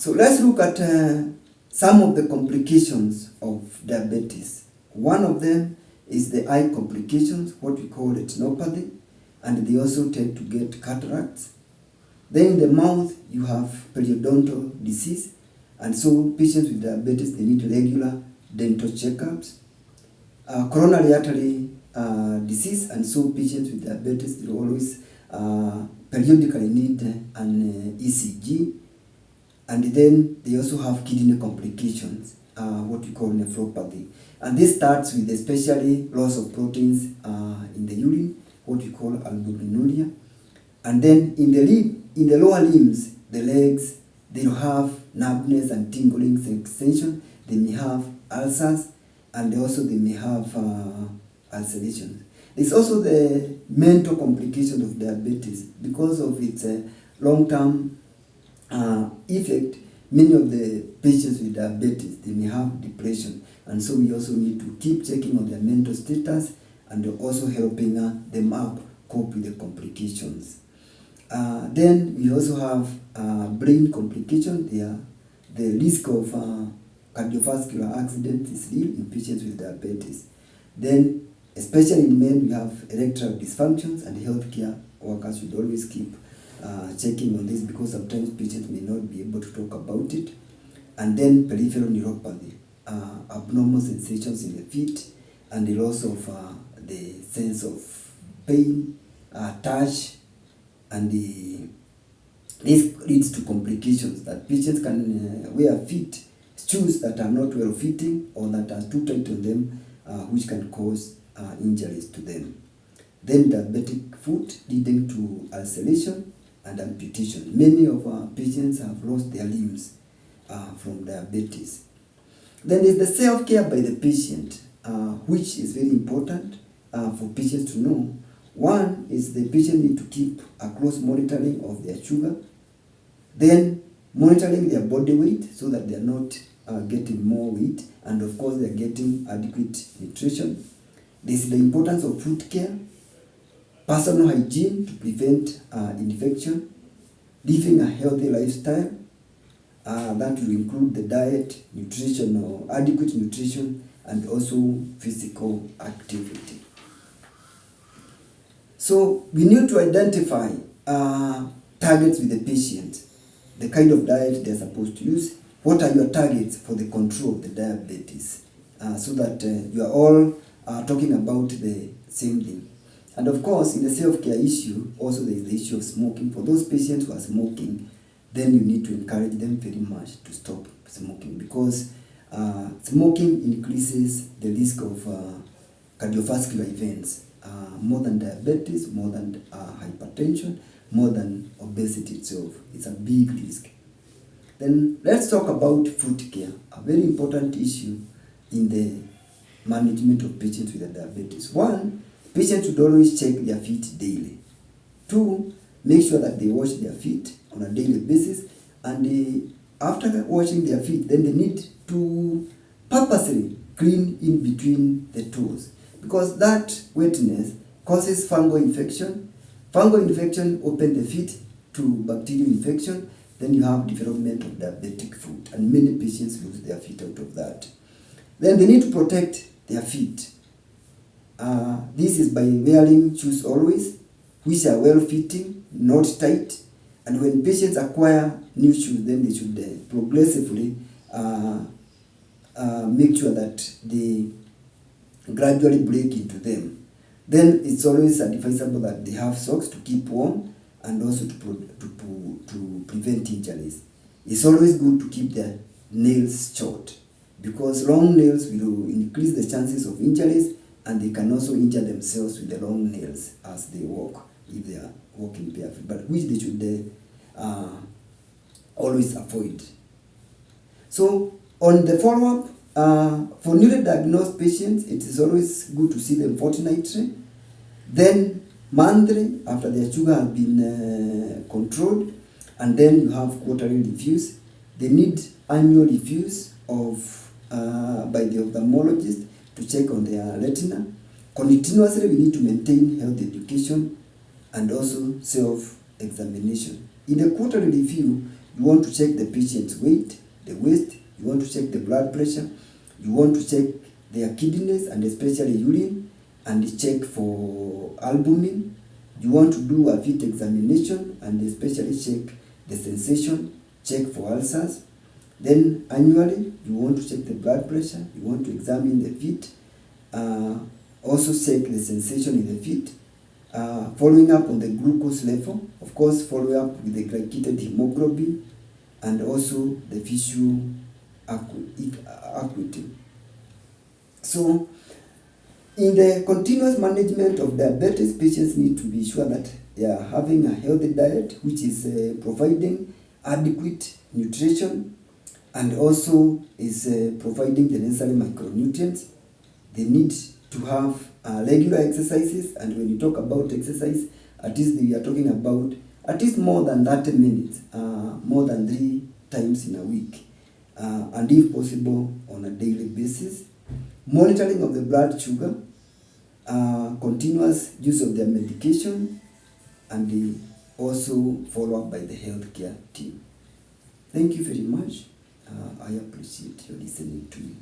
So let's look at some of the complications of diabetes. One of them is the eye complications, what we call retinopathy, and they also tend to get cataracts. Then in the mouth, you have periodontal disease, and so patients with diabetes, they need regular dental checkups. Coronary artery disease, and so patients with diabetes, they always periodically need an ECG. And then they also have kidney complications, what we call nephropathy. And this starts with especially loss of proteins in the urine, what we call albuminuria. And then in the lower limbs, the legs, they'll have numbness and tingling sensation. They may have ulcers, and also they may have ulceration. It's also the mental complication of diabetes because of its long-term effect. Many of the patients with diabetes, they may have depression, and so we also need to keep checking on their mental status and also helping them up cope with the complications. Then we also have brain complications. The risk of cardiovascular accident is real in patients with diabetes. Then, especially in men, we have erectile dysfunctions, and healthcare workers should always keep checking on this because sometimes patients may not be able to talk about it. And then peripheral neuropathy, abnormal sensations in the feet, and the loss of the sense of pain, touch, and this leads to complications that patients can wear shoes that are not well fitting or that are too tight on them, which can cause injuries to them. Then diabetic foot leading to ulceration and amputation. Many of our patients have lost their limbs from diabetes. Then there's the self-care by the patient, which is very important for patients to know. One is the patient need to keep a close monitoring of their sugar, then monitoring their body weight so that they are not getting more weight, and of course they are getting adequate nutrition. There's the importance of foot care, personal hygiene to prevent infection, living a healthy lifestyle. That will include the diet, nutrition, or adequate nutrition, and also physical activity. So we need to identify targets with the patient, the kind of diet they're supposed to use. What are your targets for the control of the diabetes? So that you are all talking about the same thing. And of course, in the self-care issue, also there is the issue of smoking. For those patients who are smoking, then you need to encourage them very much to stop smoking, because smoking increases the risk of cardiovascular events, more than diabetes, more than hypertension, more than obesity itself. It's a big risk. Then let's talk about foot care, a very important issue in the management of patients with diabetes. One, patients should always check their feet daily. Two, make sure that they wash their feet on a daily basis, and after washing their feet, then they need to purposely clean in between the toes, because that wetness causes fungal infection. Fungal infection opens the feet to bacterial infection, then you have development of diabetic foot, and many patients lose their feet out of that. Then they need to protect their feet. This is by wearing shoes always, which are well-fitting, not tight. And when patients acquire new shoes, then they should progressively make sure that they gradually break into them. Then it's always advisable that they have socks to keep warm and also to prevent injuries. It's always good to keep their nails short, because long nails will increase the chances of injuries, and they can also injure themselves with the long nails as they walk, if they are walking barefoot, but which they should always avoid. So on the follow-up, for newly diagnosed patients, it is always good to see them fortnightly, then monthly after their sugar has been controlled, and then you have quarterly reviews. They need annual reviews by the ophthalmologist to check on their retina. Continuously, we need to maintain health education and also self-examination. In the quarterly review, You want to check the patient's weight, the waist. You want to check the blood pressure. You want to check their kidneys and especially urine, and check for albumin. You want to do a feet examination and especially check the sensation, check for ulcers. Then annually, you want to check the blood pressure. You want to examine the feet. Also check the sensation in the feet. Following up on the glucose level. Of course, follow up with the glycated hemoglobin and also the visual acuity. So, in the continuous management of diabetes, patients need to be sure that they are having a healthy diet, which is providing adequate nutrition and also is providing the necessary micronutrients. They need to have regular exercises, and when you talk about exercise, at least we are talking about at least more than 30 minutes, more than 3 times in a week, and if possible on a daily basis. Monitoring of the blood sugar, continuous use of their medication, and also follow up by the healthcare team. Thank you very much. I appreciate your listening to me.